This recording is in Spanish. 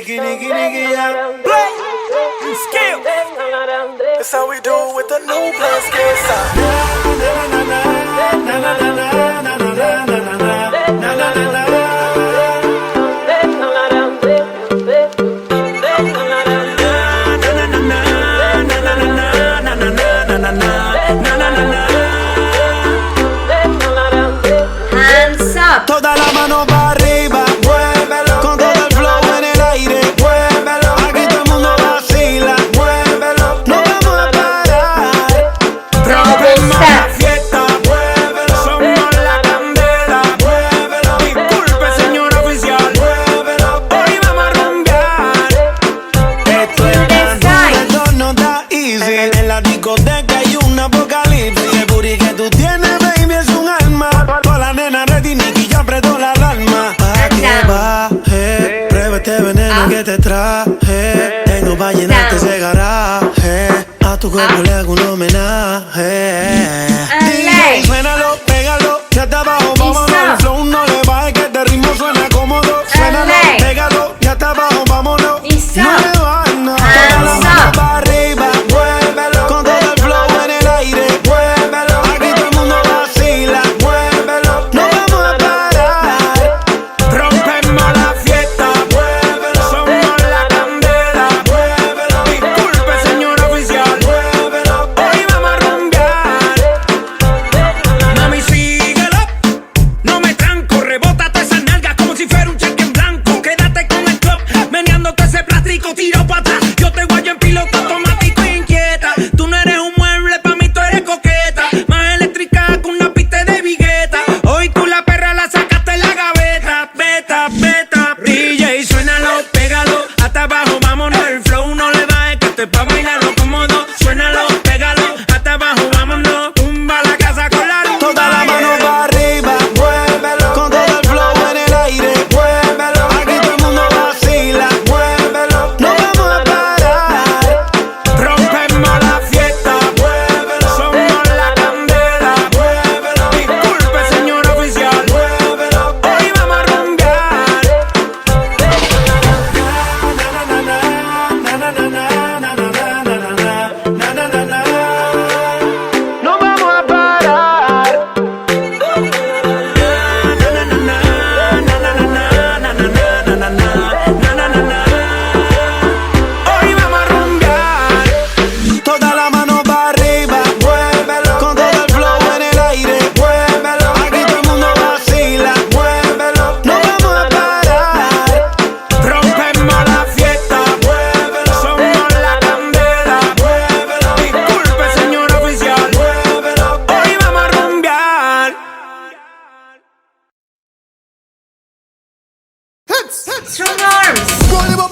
Nicky, yeah. Play. Skill. That's how we do it with the new plus skill side. Na na na na na na na na na na na na na na na. Hands up. Toda la mano para arriba, muévelo. Con todo el flow en el aire, muévelo. Aquí todo el mundo vacila, muévelo. No vamos a parar. Rompemos la fiesta, muévelo. Somos la candela, muévelo. Disculpe, señor oficial, muévelo. Hoy vamos a rumbear. Esto es esto no está easy. En la discoteca hay un apocalipsis. El booty que tú tienes, baby, es un alma. Toda la nena ready, Nicky ya apretó la alarma. Pa' que baje, prueba este veneno que te traje. Tengo pa' llenarte ese garaje. A tu cuerpo le hago un homenaje. DJ, suénalo, pégalo, ya está abajo, vámonos. El flow no le baje, que este ritmo suena cómodo. Suénalo, pégalo, ya está abajo, vámonos. No le bajes, no. Toda la mano para arriba, muévelo. Con todo el flow en el aire, muévelo. Aquí todo el mundo vacila, muévelo. No vamos a parar. Rompemos la fiesta, muévelo. Somos la candela, muévelo. Disculpe, señor oficial, muévelo. Hoy vamos a rumbear. Mami, síguelo. No me tranco, rebótate esas nalgas como si fuera un cheque en blanco. Quédate con el club, meneándote ese plástico, tiro para atrás. Yo te guayo en piloto automático e inquieta. Tú no eres un mueble, pa' mí tú eres coqueta. Más eléctrica que una pista de vigueta. Hoy tú la perra la sacaste en la gaveta. Beta, beta, DJ, suénalo, pégalo. Hasta abajo, vámonos, el flow no le bajes, que esto es pa' bailarlo cómodo. Suénalo, pégalo, hasta abajo, vámonos. Tumba la casa con la luz. Toda la mano para arriba, muévelo. Con todo el flow en el aire, muévelo. Aquí todo el mundo vacila, muévelo. No vamos a parar. Rompemos la fiesta, muévelo. Somos la candela, muévelo. Disculpe, señor oficial, muévelo. Hoy vamos a rumbear. No vamos a parar. Hoy vamos a rumbear. Toda la mano para arriba, muévelo. Con todo el flow en el aire, muévelo. Aquí todo el mundo vacila, muévelo. No vamos a parar. Rompemos la fiesta, muévelo. Somos la candela, muévelo. Disculpe, señor oficial, muévelo. Hoy vamos a rumbear. Strong arms. Rolling my